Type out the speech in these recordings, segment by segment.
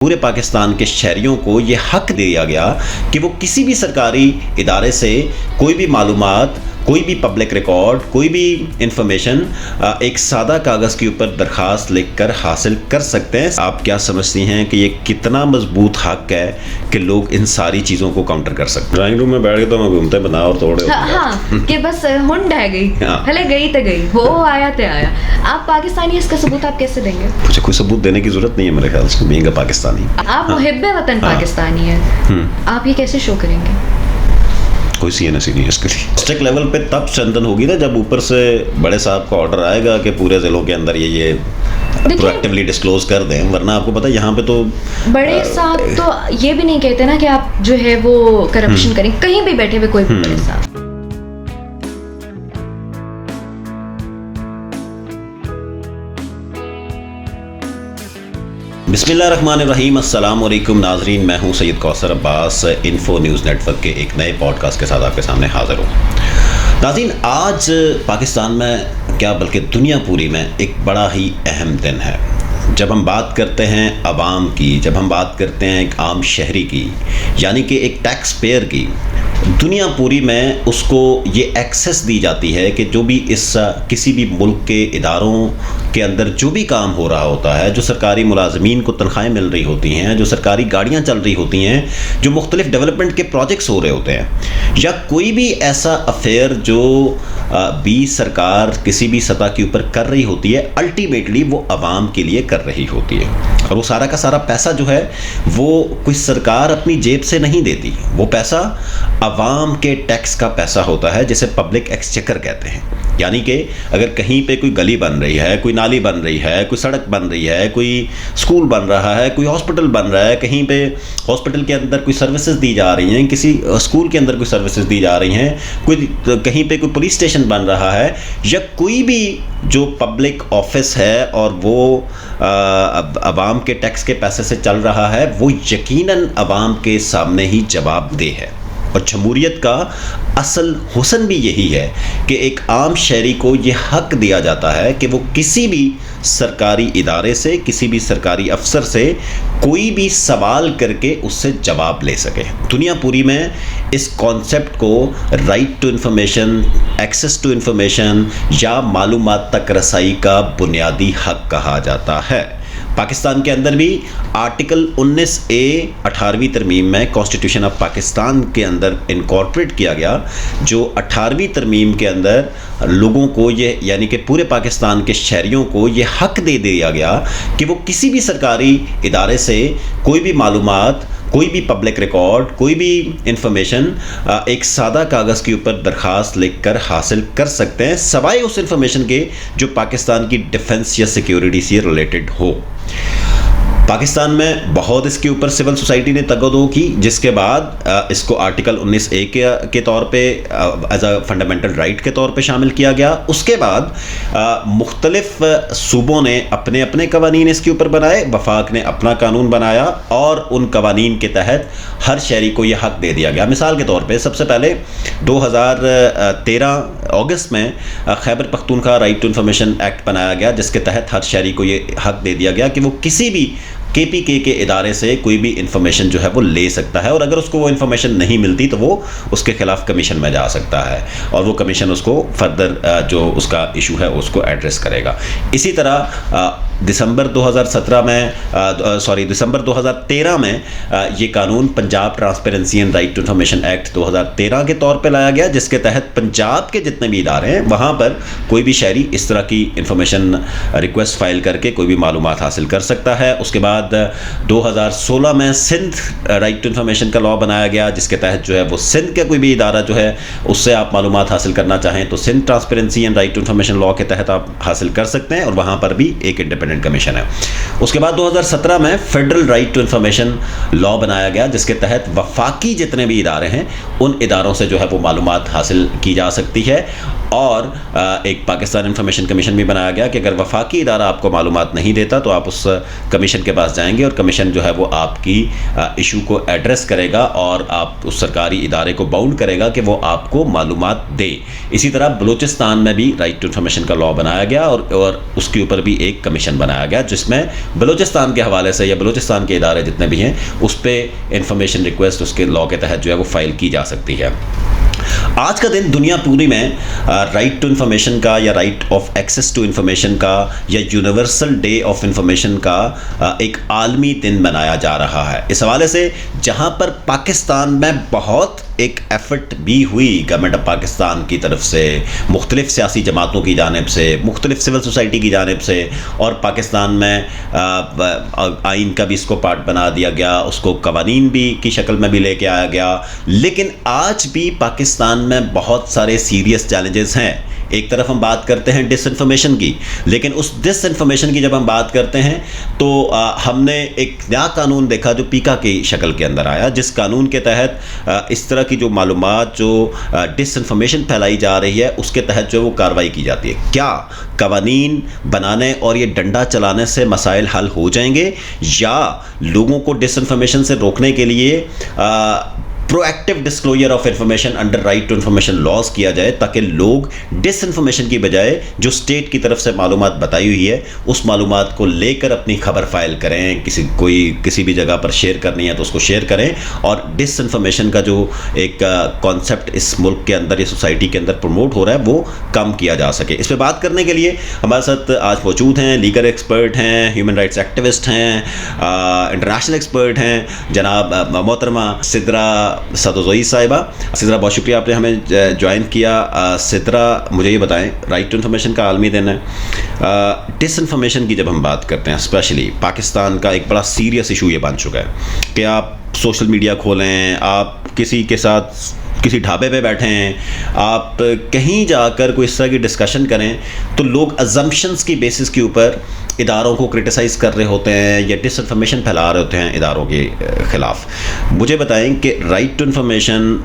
पूरे पाकिस्तान के शहरियों को ये हक दिया गया कि वो किसी भी सरकारी इदारे से कोई भी मालूमात, कोई भी पब्लिक रिकॉर्ड, कोई भी इंफॉर्मेशन एक सादा कागज़ के ऊपर दरख्वास्त लिखकर हासिल कर सकते हैं। आप क्या समझती हैं कि ये कितना मजबूत हक है कि लोग इन सारी चीज़ों को काउंटर कर सकते हैं? ड्राइंग रूम में बैठ के तो मैं घूमते बना और तोड़े हाँ, कि बस हुंड है गई, हले गई तो गई, हो आया तो आया। आप पाकिस्तानी, इसका सबूत आप कैसे देंगे? मुझे कोई सबूत देने की जरूरत नहीं है मेरे ख्याल से, मैं पाकिस्तानी। आप मुहिब्बे वतन पाकिस्तानी है, आप ये कैसे शो करेंगे? कोई CNSE नहीं है इसके लिए। डिस्ट्रिक्ट लेवल पे तब स्ट्रेंथन होगी ना जब ऊपर से बड़े साहब का ऑर्डर आएगा कि पूरे जिलों के अंदर ये प्रोएक्टिवली डिस्क्लोज कर दें, वरना आपको पता है यहाँ पे तो बड़े साहब तो ये भी नहीं कहते ना कि आप जो है वो करप्शन करें, कहीं भी बैठे हुए कोई भी बड़े साहब। बिस्मिल्लाहिर्रहमानिर्रहीम, अस्सलाम वालेकुम नाजरीन, मैं हूं Syed Kausar Abbas. Info news network के एक नए पॉडकास्ट के साथ आपके सामने हाज़िर हूं। नाज़रीन, आज पाकिस्तान में क्या बल्कि दुनिया पूरी में एक बड़ा ही अहम दिन है। जब हम बात करते हैं आवाम की, जब हम बात करते हैं एक आम शहरी की, यानी कि एक टैक्स पेयर की, दुनिया पूरी में उसको ये एक्सेस दी जाती है कि जो भी इस किसी भी मुल्क के इदारों के अंदर जो भी काम हो रहा होता है, जो सरकारी मुलाजमीन को तनख्वाहें मिल रही होती हैं, जो सरकारी गाड़ियाँ चल रही होती हैं, जो मुख्तलिफ डेवलपमेंट के प्रोजेक्ट्स हो रहे होते हैं, या कोई भी ऐसा अफेयर जो भी सरकार किसी भी सतह के ऊपर कर रही होती है, अल्टीमेटली वो आवाम के लिए कर रही होती है। और वो सारा का सारा पैसा जो है वो कोई सरकार अपनी जेब से नहीं देती, वो पैसा आवाम के टैक्स का पैसा होता है, जिसे पब्लिक एक्सचेकर कहते हैं। यानी कि अगर कहीं पे कोई गली बन रही है, कोई नाली बन रही है, कोई सड़क बन रही है, कोई स्कूल बन रहा है, कोई हॉस्पिटल बन रहा है, कहीं पे हॉस्पिटल के अंदर कोई सर्विसेज दी जा रही हैं, किसी स्कूल के अंदर कोई सर्विसेज दी जा रही हैं, कहीं पे कोई पुलिस स्टेशन बन रहा है, या कोई भी जो पब्लिक ऑफिस है और वो आवाम के टैक्स के पैसे से चल रहा है, वो यकीनन आवाम के सामने ही जवाबदेह है। और जमहूरियत का असल हुस्न भी यही है कि एक आम शहरी को ये हक दिया जाता है कि वो किसी भी सरकारी इदारे से, किसी भी सरकारी अफसर से कोई भी सवाल करके उससे जवाब ले सके। दुनिया पूरी में इस कॉन्सेप्ट को right to information, access to information या मालूमात तक रसाई का बुनियादी हक कहा जाता है। पाकिस्तान के अंदर भी आर्टिकल 19A 18वीं तरमीम में कॉन्स्टिट्यूशन ऑफ पाकिस्तान के अंदर इनकॉर्पोरेट किया गया, जो 18वीं तरमीम के अंदर लोगों को ये, यानी कि पूरे पाकिस्तान के शहरियों को ये हक दे दिया गया कि वो किसी भी सरकारी इदारे से कोई भी मालूमात, कोई भी पब्लिक रिकॉर्ड, कोई भी इंफॉर्मेशन एक सादा कागज़ के ऊपर दरख्वास्त लिखकर हासिल कर सकते हैं, सवाए उस इंफॉर्मेशन के जो पाकिस्तान की डिफेंस या सिक्योरिटी से रिलेटेड हो। पाकिस्तान में बहुत इसके ऊपर सिविल सोसाइटी ने तगदो की, जिसके बाद इसको आर्टिकल 19A के तौर पे एज अ फंडामेंटल राइट के तौर पे शामिल किया गया। उसके बाद मुख्तलिफ सूबों ने अपने अपने कवानीन इसके ऊपर बनाए, वफाक ने अपना कानून बनाया और उन कवानीन के तहत हर शहरी को यह हक दे दिया गया। मिसाल के तौर पे सबसे पहले 2013 अगस्त में Khyber Pakhtunkhwa right to information act बनाया गया, जिसके तहत हर शहरी को ये हक दे दिया गया कि वो किसी भी KPK के इदारे से कोई भी इंफॉर्मेशन जो है वो ले सकता है, और अगर उसको वो इंफॉर्मेशन नहीं मिलती तो वो उसके खिलाफ कमीशन में जा सकता है और वो कमीशन उसको फर्दर जो उसका इशू है उसको एड्रेस करेगा। इसी तरह दिसंबर 2013 में ये कानून Punjab transparency and right to information act 2013 के तौर पे लाया गया, जिसके तहत पंजाब के जितने भी इदारे हैं वहाँ पर कोई भी शहरी इस तरह की इंफॉर्मेशन रिक्वेस्ट फाइल करके कोई भी मालूमात हासिल कर सकता है। उसके बाद 2016 में सिंध राइट टू इंफॉर्मेशन का लॉ बनाया गया, जिसके तहत जो है वो सिंध का कोई भी इदारा जो है उससे आप मालूमात हासिल करना चाहें तो Sindh transparency and right to information law के तहत आप हासिल कर सकते हैं, और वहाँ पर भी एक इंडिपेंडेंट कमीशन है। उसके बाद 2017 में federal right to information law बनाया गया, जिसके तहत वफाकी जितने भी इदारे हैं उन इदारों से जो है वो मालूमात हासिल की जा सकती है। और एक पाकिस्तान इंफॉर्मेशन कमीशन भी बनाया गया कि अगर वफाकी इदारा आपको मालूमात नहीं देता तो आप उस कमीशन के पास जाएंगे और कमीशन जो है वो आपकी इशू को एड्रेस करेगा और आप उस सरकारी इदारे को बाउंड करेगा कि वो आपको मालूमात दे। इसी तरह बलूचिस्तान में भी राइट टू इंफॉर्मेशन का लॉ बनाया गया और उसके ऊपर भी एक कमीशन बनाया गया जिसमें बलूचिस्तान के हवाले से या बलूचिस्तान के इदारे जितने भी हैं उस पर इंफॉर्मेशन रिक्वेस्ट उसके लॉ के तहत जो है वो फाइल की जा सकती है। आज का दिन दुनिया पूरी में राइट टू इन्फॉर्मेशन का या right of access to information का या यूनिवर्सल डे ऑफ इन्फॉर्मेशन का एक आलमी दिन मनाया जा रहा है। इस हवाले से जहां पर पाकिस्तान में बहुत एक एफर्ट भी हुई गवर्नमेंट ऑफ पाकिस्तान की तरफ से, मुख्तलिफ सियासी जमातों की जानिब से, मुख्तलिफ सिविल सोसाइटी की जानिब से, और पाकिस्तान में आइन का भी इसको पार्ट बना दिया गया, उसको कवानीन भी की शक्ल में भी लेके आया गया। लेकिन आज भी पाकिस्तान में बहुत सारे सीरियस चैलेंजेस हैं। एक तरफ हम बात करते हैं डिसइंफॉर्मेशन की, लेकिन उस डिसइंफॉर्मेशन की जब हम बात करते हैं तो हमने एक नया कानून देखा जो पीका की शक्ल के अंदर आया, जिस कानून के तहत इस तरह की जो मालूमात जो डिसइंफॉर्मेशन फैलाई जा रही है उसके तहत जो वो कार्रवाई की जाती है। क्या कवानीन बनाने और ये डंडा चलाने से मसाइल हल हो जाएंगे या लोगों को डिसइंफॉर्मेशन से रोकने के लिए proactive disclosure of information under right to information laws किया जाए ताकि लोग डिसइंफॉर्मेशन की बजाय जो स्टेट की तरफ से मालूमात बताई हुई है उस मालूमात को लेकर अपनी खबर फाइल करें, किसी भी जगह पर शेयर करनी है तो उसको शेयर करें, और डिसइंफॉर्मेशन का जो एक कॉन्सेप्ट इस मुल्क के अंदर, इस सोसाइटी के अंदर प्रमोट हो रहा है वो कम किया जा सके। इस पर बात करने के लिए हमारे साथ आज मौजूद हैं लीगल एक्सपर्ट हैं, ह्यूमन राइट्स एक्टिविस्ट हैं, इंटरनेशनल एक्सपर्ट हैं, जनाब मोहतरमा सिद्रा सदोज़ोई साहिबा। सिद्रा, बहुत शुक्रिया आपने हमें ज्वाइन किया। सिद्रा, मुझे ये बताएं, राइट टू इन्फॉर्मेशन का आलमी दिन है, डिसइंफॉर्मेशन की जब हम बात करते हैं स्पेशली पाकिस्तान का एक बड़ा सीरियस इशू ये बन चुका है कि आप सोशल मीडिया खोलें, आप किसी के साथ किसी ढाबे पे बैठे हैं, आप कहीं जाकर कोई इस तरह की डिस्कशन करें तो लोग अजम्पशंस की बेसिस के ऊपर इदारों को क्रिटिसाइज़ कर रहे होते हैं या डिसइंफॉर्मेशन फैला रहे होते हैं इदारों के ख़िलाफ़। मुझे बताएं कि राइट टू इन्फॉर्मेशन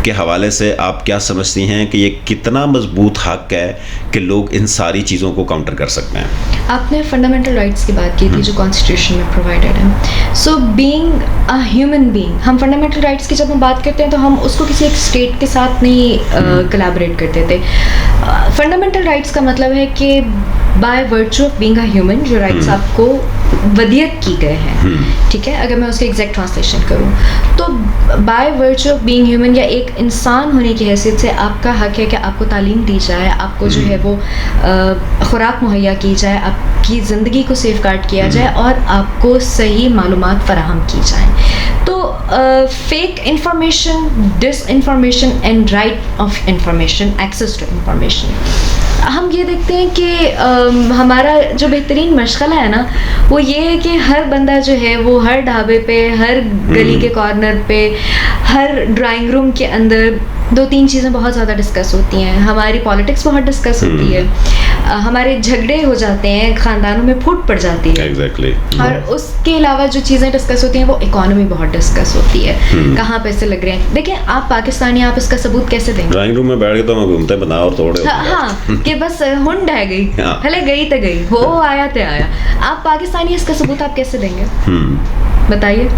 के हवाले से आप क्या समझती हैं कि ये कितना मजबूत हक है कि लोग इन सारी चीज़ों को काउंटर कर सकते हैं? आपने फंडामेंटल राइट्स की बात की थी जो कॉन्स्टिट्यूशन में प्रोवाइडेड है। So being a human being, हम फंडामेंटल राइट्स की जब हम बात करते हैं तो हम उसको किसी एक स्टेट के साथ नहीं कोलैबोरेट करते थे। फंडामेंटल राइट्स का मतलब है कि by virtue of being a human जो राइट्स आपको वदियत की गए हैं, ठीक है, अगर मैं उसके एग्जैक्ट ट्रांसलेशन करूँ तो by virtue of being human या एक इंसान होने की हैसियत से आपका हक है कि आपको तालीम दी जाए, आपको जो है वो खुराक मुहैया की जाए, आपकी ज़िंदगी को सेफ गार्ड किया जाए और आपको सही मालूमात फराहम की जाए। तो fake information, disinformation and right of information, access to information, हम ये देखते हैं कि हमारा जो बेहतरीन मशगला है ना वो ये है कि हर बंदा जो है वो हर ढाबे पे, हर गली के कॉर्नर पे, हर ड्राइंग रूम के अंदर 2-3 चीज़ें बहुत ज़्यादा डिस्कस होती हैं। हमारी पॉलिटिक्स बहुत डिस्कस होती है, हमारे झगड़े हो जाते हैं, ख़ानदानों में फूट पड़ जाती है। Exactly. और उसके अलावा जो चीज़ें डिस्कस होती हैं वो इकोनॉमी बहुत डिस्कस होती है, कहाँ पैसे लग रहे हैं। देखिए आप पाकिस्तानी, आप इसका सबूत कैसे देंगे? ड्राइंग रूम में बैठ के तो मैं घूमते बना और तोड़े हाँ कि बस हुंड है गई, हले गई तो गई, हो आया तो आया। आप पाकिस्तानी, इसका सबूत आप कैसे देंगे? बताइए।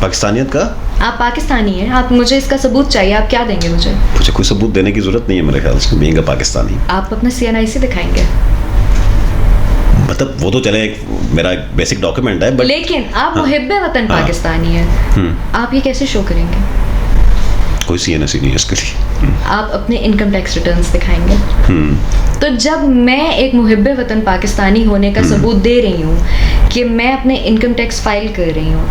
पाकिस्तानियत का, आप पाकिस्तानी हैं, आप मुझे इसका सबूत चाहिए, आप क्या देंगे मुझे? मुझे कोई सबूत देने की जरूरत नहीं है मेरे ख्याल से, बीइंग अ पाकिस्तानी। आप अपना CNIC दिखाएंगे? मतलब वो तो चले मेरा बेसिक डॉक्यूमेंट है, बट लेकिन आप मुहिब्बे वतन पाकिस्तानी हैं, आप ये कैसे शो करेंगे? कोई CNIC नहीं है इसके लिए। आप अपने इनकम टैक्स रिटर्न्स दिखाएंगे? तो जब मैं एक मुहिब्बे वतन पाकिस्तानी होने का सबूत दे रही हूँ कि मैं अपने इनकम टैक्स फाइल कर रही हूँ,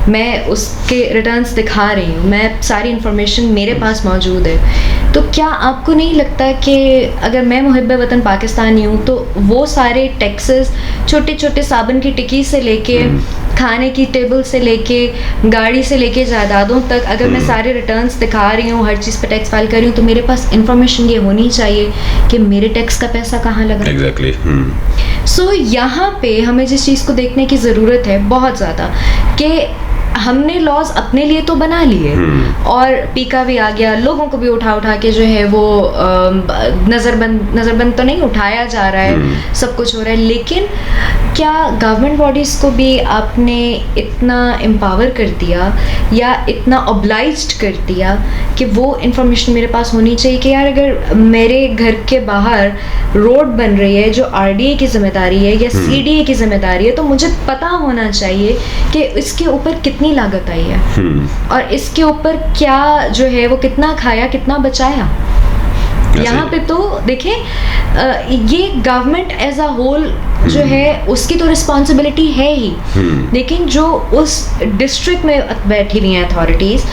मैं उसके रिटर्न्स दिखा रही हूँ, मैं सारी इन्फॉर्मेशन मेरे पास मौजूद है, तो क्या आपको नहीं लगता कि अगर मैं मुहिब्बे वतन पाकिस्तानी हूँ तो वो सारे टैक्सेस, छोटे छोटे साबुन की टिक्की से लेके खाने की टेबल से लेके गाड़ी से लेके जायदादों तक, अगर मैं सारे रिटर्न्स दिखा रही हूँ, हर चीज़ पे टैक्स फाइल कर रही हूँ, तो मेरे पास इन्फॉर्मेशन ये होनी चाहिए कि मेरे टैक्स का पैसा कहाँ लगा। एग्जैक्टली। सो यहाँ पे हमें जिस चीज़ को देखने की ज़रूरत है बहुत ज़्यादा कि हमने लॉज अपने लिए तो बना लिए और पीका भी आ गया, लोगों को भी उठा के जो है वो नज़रबंद तो नहीं उठाया जा रहा है, सब कुछ हो रहा है, लेकिन क्या गवर्नमेंट बॉडीज़ को भी आपने इतना एम्पावर कर दिया या इतना ऑब्लाइज्ड कर दिया कि वो इन्फॉर्मेशन मेरे पास होनी चाहिए कि यार अगर मेरे घर के बाहर रोड बन रही है जो आरडीए की जिम्मेदारी है या सीडीए की जिम्मेदारी है, तो मुझे पता होना चाहिए कि इसके ऊपर कितनी लागत आई है और इसके ऊपर क्या जो है वो कितना खाया कितना बचाया। यहाँ पे तो देखें ये गवर्नमेंट एज अ होल जो है उसकी तो रिस्पॉन्सिबिलिटी है ही, लेकिन जो उस डिस्ट्रिक्ट में बैठी हुई हैं अथॉरिटीज़,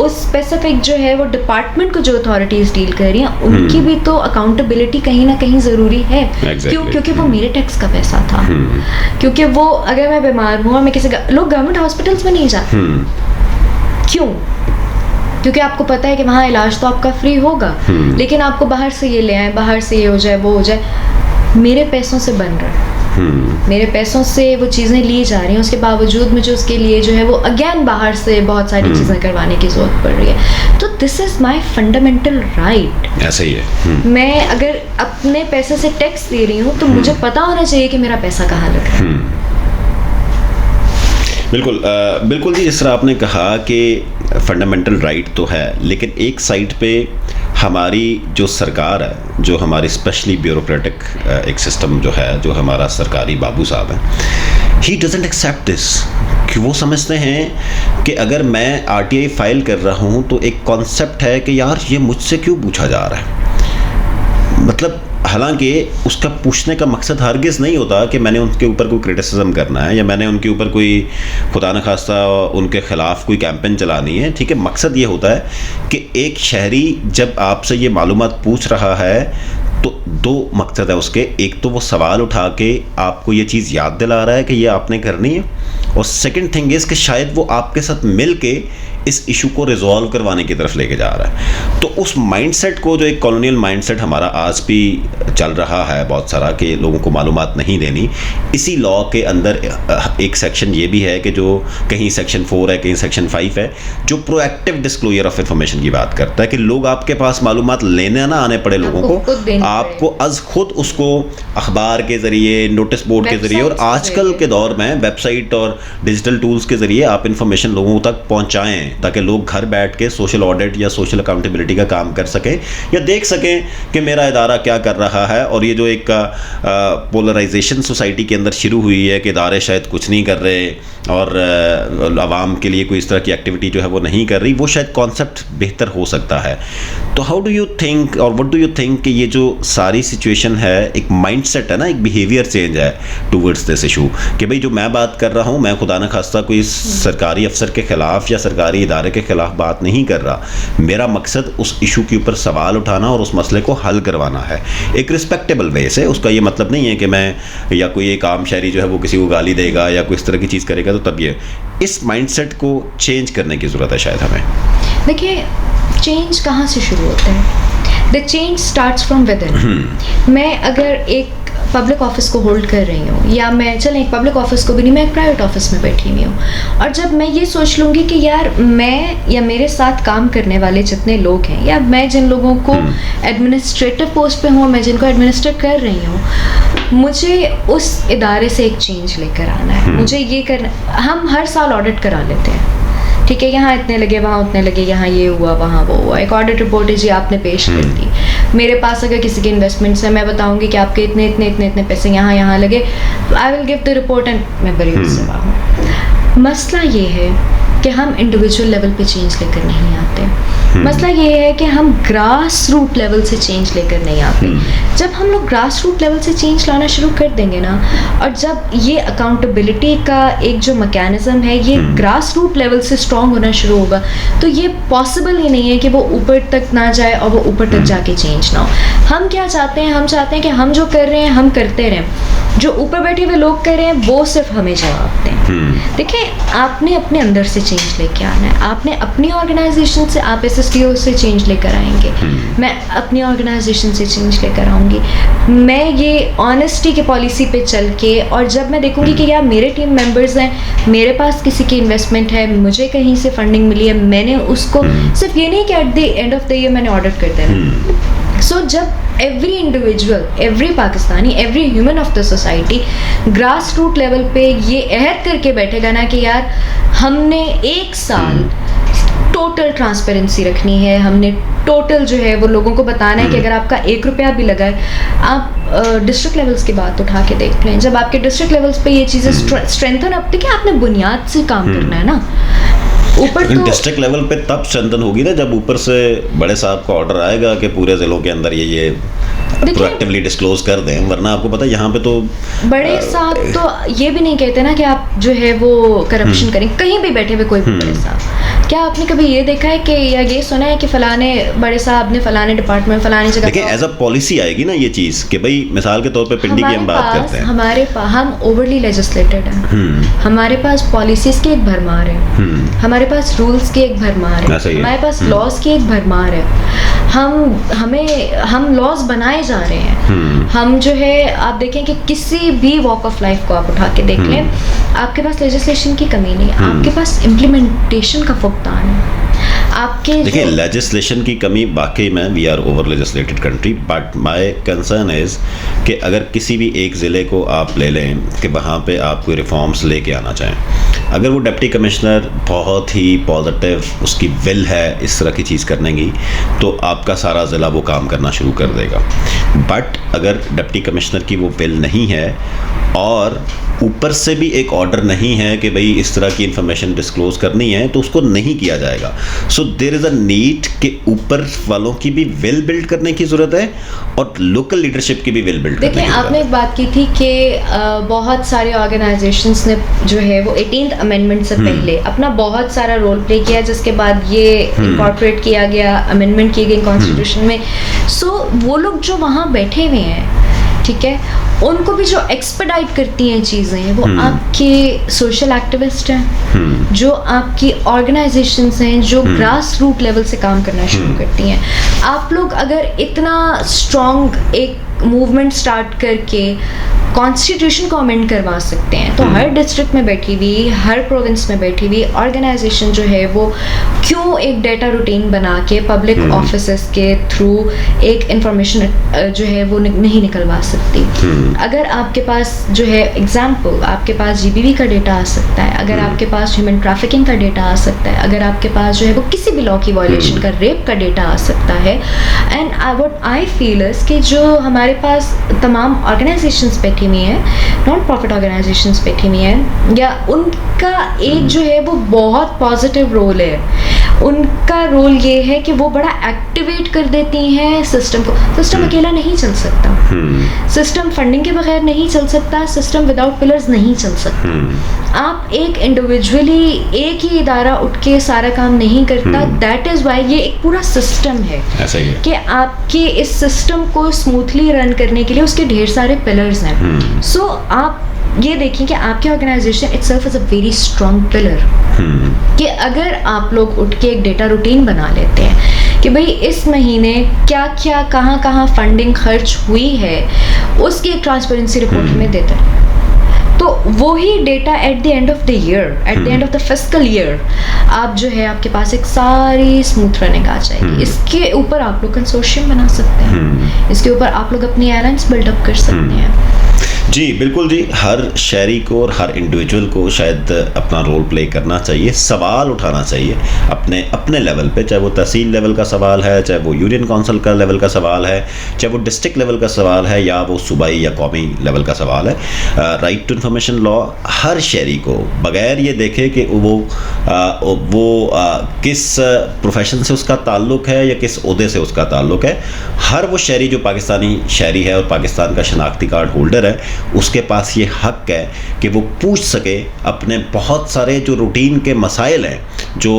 उस स्पेसिफिक जो है वो डिपार्टमेंट को जो अथॉरिटीज़ डील कर रही हैं उनकी भी तो अकाउंटेबिलिटी कहीं ना कहीं ज़रूरी है। क्यों? क्योंकि वो मेरे टैक्स का पैसा था, क्योंकि वो अगर मैं बीमार हूँ और मैं किसी लोग गवर्नमेंट हॉस्पिटल्स में नहीं जाते, क्यों? क्योंकि आपको पता है कि वहाँ इलाज तो आपका फ्री होगा, लेकिन आपको बाहर से ये ले आए, बाहर से ये हो जाए वो हो जाए, मेरे पैसों से बन रहा है, मेरे पैसों से वो चीज़ें ली जा रही हैं, उसके बावजूद मुझे उसके लिए जो है वो अगेन बाहर से बहुत सारी चीज़ें करवाने की ज़रूरत पड़ रही है। तो this is my fundamental right. ऐसा ही है। मैं अगर अपने पैसे से टैक्स दे रही हूँ तो मुझे पता होना चाहिए कि मेरा पैसा कहाँ लग रहा है। बिल्कुल जी, जिस तरह आपने कहा कि फंडामेंटल राइट तो है, लेकिन एक साइड पे हमारी जो सरकार है, जो हमारी स्पेशली ब्यूरोक्रेटिक एक सिस्टम जो है, जो हमारा सरकारी बाबू साहब है, ही डजंट एक्सेप्ट दिस, कि वो समझते हैं कि अगर मैं आरटीआई फाइल कर रहा हूँ तो एक कॉन्सेप्ट है कि यार ये मुझसे क्यों पूछा जा रहा है। मतलब हालांकि उसका पूछने का मकसद हरगिज़ नहीं होता कि मैंने उनके ऊपर कोई क्रिटिसिज्म करना है या मैंने उनके ऊपर कोई खुदा न खास्ता उनके ख़िलाफ़ कोई कैंपेन चलानी है। ठीक है, मकसद ये होता है कि एक शहरी जब आपसे ये मालूमात पूछ रहा है तो दो मकसद है उसके। एक तो वो सवाल उठा के आपको ये चीज़ याद दिला रहा है कि ये आपने करनी है, और सेकंड थिंग इज़ कि शायद वो आपके साथ मिल के इस इशू को रिजॉल्व करवाने की तरफ लेके जा रहा है। तो उस माइंडसेट को, जो एक कॉलोनियल माइंडसेट हमारा आज भी चल रहा है बहुत सारा, कि लोगों को मालूमात नहीं देनी, इसी लॉ के अंदर एक सेक्शन ये भी है कि जो कहीं सेक्शन 4 है, कहीं सेक्शन 5 है, जो प्रोएक्टिव डिस्क्लोजर ऑफ इंफॉर्मेशन की बात करता है कि लोग आपके पास मालूमात लेने ना आने पड़े लोगों को, आपको अज खुद उसको अखबार के ज़रिए, नोटिस बोर्ड के ज़रिए, और आजकल के दौर में वेबसाइट और डिजिटल टूल्स के ज़रिए आप इंफॉर्मेशन लोगों तक पहुँचाएँ, ताकि लोग घर बैठ के सोशल ऑडिट या सोशल अकाउंटेबिलिटी का काम कर सकें या देख सकें कि मेरा इदारा क्या कर रहा है। और ये जो एक पोलराइजेशन सोसाइटी के अंदर शुरू हुई है कि इदारे शायद कुछ नहीं कर रहे और आवाम के लिए कोई इस तरह की एक्टिविटी जो है वो नहीं कर रही, वो शायद कॉन्सेप्ट बेहतर हो सकता है। तो हाउ डू यू थिंक और व्हाट डू यू थिंक कि ये जो सारी सिचुएशन है, एक माइंडसेट है ना, एक बिहेवियर चेंज है टूवर्ड्स दिस इशू, कि भाई जो मैं बात कर रहा हूँ, मैं खुदा न खास्ता कोई सरकारी अफसर के ख़िलाफ़ या सरकारी इदारे के ख़िलाफ़ बात नहीं कर रहा, मेरा मकसद उस इशू के ऊपर सवाल उठाना और उस मसले को हल करवाना है एक रिस्पेक्टेबल वे से। उसका ये मतलब नहीं है कि मैं या कोई एक आम शहरी जो है वो किसी को गाली देगा या कोई इस तरह की चीज़ करेगा, तो तब ये इस माइंडसेट को चेंज करने की ज़रूरत है शायद हमें। देखिए, चेंज कहाँ से शुरू होता है? The change starts from with in. मैं अगर एक पब्लिक ऑफिस को होल्ड कर रही हूँ, या मैं चलें एक पब्लिक ऑफिस को भी नहीं, मैं एक प्राइवेट ऑफिस में बैठी हुई हूँ, और जब मैं ये सोच लूँगी कि यार मैं या मेरे साथ काम करने वाले जितने लोग हैं, या मैं जिन लोगों को एडमिनिस्ट्रेटिव पोस्ट पे हूँ, मैं जिनको एडमिनिस्ट्रेट कर रही हूँ, मुझे उस इदारे से एक चेंज लेकर आना है, मुझे ये करना। हम हर साल ऑडिट करा लेते हैं, ठीक है, यहाँ इतने लगे, वहाँ उतने लगे, यहाँ ये हुआ, वहाँ वो हुआ, एक ऑडिट रिपोर्ट है जी, आपने पेश कर दी। मेरे पास अगर किसी के इन्वेस्टमेंट्स है, मैं बताऊंगी कि आपके इतने इतने इतने इतने पैसे यहाँ लगे, I will give the report and मैं बरी मुस्तफा हूँ। मसला ये है कि हम इंडिविजुअल लेवल पे चेंज लेकर नहीं आते। मसला ये है कि हम ग्रास रूट लेवल से चेंज लेकर नहीं आते। जब हम लोग ग्रास रूट लेवल से चेंज लाना शुरू कर देंगे ना, और जब ये अकाउंटेबिलिटी का एक जो मैकेनिज्म है ये ग्रास रूट लेवल से स्ट्रॉन्ग होना शुरू होगा, तो ये पॉसिबल ही नहीं है कि वो ऊपर तक ना जाए और वो ऊपर तक जाके चेंज ना हो। हम क्या चाहते हैं? हम चाहते हैं कि हम जो कर रहे हैं हम करते रहें, जो ऊपर बैठे हुए लोग कर रहे हैं वो सिर्फ हमें जवाब दें। देखिए, आपने अपने अंदर से चेंज लेके आना है। आपने अपनी ऑर्गेनाइजेशन से, आप SSTO से चेंज लेकर आएंगे, मैं अपनी ऑर्गेनाइजेशन से चेंज लेकर आऊँगी। मैं ये ऑनेस्टी के पॉलिसी पे चल के, और जब मैं देखूंगी कि यार मेरे टीम मेंबर्स हैं, मेरे पास किसी की इन्वेस्टमेंट है, मुझे कहीं से फंडिंग मिली है, मैंने उसको सिर्फ ये नहीं कि at the end of the year मैंने ऑडिट कर देना। सो जब every individual, every Pakistani, every human of the society grass root level पे ये अहद करके बैठेगा ना कि यार हमने एक साल टोटल ट्रांसपेरेंसी रखनी है, हमने टोटल जो है वो लोगों को बताना है कि अगर आपका 1 रुपया भी लगा है, आप डिस्ट्रिक्ट लेवल्स की बात उठा के देख लें। जब आपके डिस्ट्रिक्ट लेवल्स पे ये चीज़ें स्ट्रेंथन, अब देखिए आपने बुनियाद से काम करना है ना। ऊपर तो डिस्ट्रिक्ट लेवल पे तब स्ट्रेंथन होगी ना जब ऊपर से बड़े साहब का ऑर्डर आएगा कि पूरे जिलों के अंदर ये प्रोएक्टिवली डिस्क्लोज कर दें, वरना आपको पता है यहाँ पे तो बड़े साहब तो ये भी नहीं कहते ना कि आप जो है वो करप्शन करें, कहीं भी बैठे हुए कोई भी बड़े साहब। क्या आपने कभी ये देखा है कि या ये सुना है कि फलाने बड़े साहब ने फलाने डिपार्टमेंट फलानी जगह, देखिए एज अ पॉलिसी आएगी ना ये चीज़ कि भाई मिसाल के तौर पे पिंडी की हम बात करते हैं, हमारे पास हम ओवरली लेजिस्लेटेड हैं, हमारे पास पॉलिसीज की एक भरमार है, हमारे पास रूल्स की एक भरमार है, हमारे पास लॉज की एक भरमार है। हम लॉज बनाए जा रहे हैं। हम जो है आप देखें कि किसी भी वॉक ऑफ लाइफ को आप उठा के देख लें, आपके पास लेजिस्लेशन की कमी नहीं है, आपके पास इम्प्लीमेंटेशन का फुकदान है। आपके देखिए लेजिस्लेशन की कमी वाकई में we are over legislated country, but my concern is कि अगर किसी भी एक ज़िले को आप ले लें कि वहाँ पे आप कोई रिफॉर्म्स लेके आना चाहें, अगर वो डिप्टी कमिश्नर बहुत ही पॉजिटिव उसकी विल है इस तरह की चीज़ करने की, तो आपका सारा ज़िला वो काम करना शुरू कर देगा। बट अगर डिप्टी कमिश्नर की वो विल नहीं है और ऊपर से भी एक ऑर्डर नहीं है कि भाई इस तरह की इंफॉर्मेशन डिस्क्लोज करनी है, तो उसको नहीं किया जाएगा। So there is a need कि ऊपर वालों की भी विल बिल्ड करने की ज़रूरत है और लोकल लीडरशिप की भी विल बिल्ड करने की ज़रूरत है। देखिए, आपने एक बात की थी कि बहुत सारे ऑर्गेनाइजेशंस ने जो है वो 18th अमेंडमेंट से पहले अपना बहुत सारा रोल प्ले किया, जिसके बाद ये इनकॉर्पोरेट किया गया, अमेंडमेंट की गई कॉन्स्टिट्यूशन में। सो वो लोग जो वहाँ बैठे हुए हैं, ठीक है, उनको भी जो एक्सपेडाइट करती हैं चीज़ें, वो आपके सोशल एक्टिविस्ट हैं, जो आपकी ऑर्गेनाइजेशंस हैं, जो ग्रास रूट लेवल से काम करना शुरू करती हैं। आप लोग अगर इतना स्ट्रॉन्ग एक मूवमेंट स्टार्ट करके कॉन्स्टिट्यूशन को अमेंड करवा सकते हैं, तो हर डिस्ट्रिक्ट में बैठी हुई, हर प्रोविंस में बैठी हुई ऑर्गेनाइजेशन जो है वो क्यों एक डेटा रूटीन बना के पब्लिक ऑफिसेस के थ्रू एक इंफॉर्मेशन जो है वो नहीं निकलवा सकती। अगर आपके पास जो है एग्जाम्पल, आपके पास GBV का डेटा आ सकता है, अगर आपके पास ह्यूमन ट्रैफिकिंग का डेटा आ सकता है, अगर आपके पास जो है वो किसी भी लॉ की वायलेशन का, रेप का डेटा आ सकता है, and what I feel is कि जो हमारे पास तमाम ऑर्गेनाइजेशंस बैठी हुई हैं, नॉन प्रॉफिट ऑर्गेनाइजेशंस बैठी हुई हैं, या उनका एक जो है वो बहुत पॉजिटिव रोल है। उनका रोल ये है कि वो बड़ा एक्टिवेट कर देती हैं सिस्टम को। सिस्टम अकेला नहीं चल सकता, सिस्टम फंडिंग के बगैर नहीं चल सकता, सिस्टम विदाउट पिलर्स नहीं चल सकता। आप एक इंडिविजुअली एक ही इदारा उठ के सारा काम नहीं करता। दैट इज़ वाई ये एक पूरा सिस्टम है, ऐसा ही है कि आपके इस सिस्टम को स्मूथली रन करने के लिए उसके ढेर सारे पिलर्स हैं। सो आप ये देखिए कि आपकी organisation itself is a very strong pillar, कि अगर आप लोग उठ के एक डेटा रूटीन बना लेते हैं कि भाई इस महीने क्या क्या कहाँ कहाँ फंडिंग खर्च हुई है, उसकी एक ट्रांसपेरेंसी रिपोर्ट हमें देते हैं, तो वही data eight the end of the year, eight the end of the fiscal year, आप जो है आपके पास एक सारी स्मूथ रनिंग आ जाएगी। इसके ऊपर आप लोग कंसोर्शियम बना सकते हैं, इसके ऊपर आप लोग अपनी एलायंस बिल्डअप कर सकते हैं। जी बिल्कुल जी, हर शहरी को और हर इंडिविजुअल को शायद अपना रोल प्ले करना चाहिए, सवाल उठाना चाहिए अपने अपने लेवल पे, चाहे वो तहसील लेवल का सवाल है, चाहे वो यूनियन काउंसिल का लेवल का सवाल है, चाहे वो डिस्ट्रिक्ट लेवल का सवाल है, या वो सूबाई या कौमी लेवल का सवाल है। राइट टू इन्फॉर्मेशन लॉ हर शहरी को बगैर ये देखे कि वो किस प्रोफेशन से उसका ताल्लुक़ है या किस ओहदे से उसका ताल्लुक़ है, हर वो शहरी जो पाकिस्तानी शहरी है और पाकिस्तान का शनाख्ती कार्ड होल्डर है, उसके पास ये हक है कि वो पूछ सके अपने बहुत सारे जो रूटीन के मसाइल हैं जो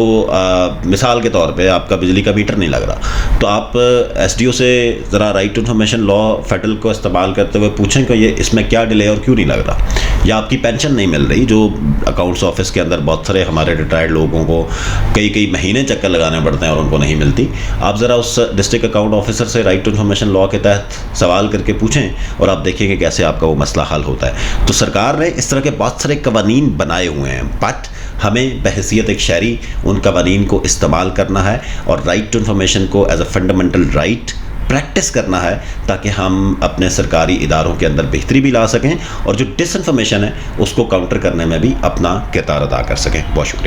मिसाल के तौर पे आपका बिजली का मीटर नहीं लग रहा, तो आप एसडीओ से ज़रा right to information law federal को इस्तेमाल करते हुए पूछें कि ये इसमें क्या डिले और क्यों नहीं लग रहा, या आपकी पेंशन नहीं मिल रही, जो अकाउंट्स ऑफिस के अंदर बहुत सारे हमारे रिटायर्ड लोगों को कई महीने चक्कर लगाने पड़ते हैं और उनको नहीं मिलती। आप ज़रा उस डिस्ट्रिक्ट अकाउंट ऑफिसर से राइट टू इन्फॉर्मेशन लॉ के तहत सवाल करके पूछें और आप देखेंगे कैसे आपका वो मसला हल होता है। तो सरकार ने इस तरह के बहुत सारे कवानीन बनाए हुए हैं, बट हमें बहैसियत एक शहरी उन कवानीन को इस्तेमाल करना है और राइट टू इन्फॉर्मेशन को as a fundamental right practice करना है, ताकि हम अपने सरकारी इदारों के अंदर बेहतरी भी ला सकें और जो डिसइंफॉर्मेशन है उसको काउंटर करने में भी अपना किरदार अदा कर सकें। बहुत शुक्रिया।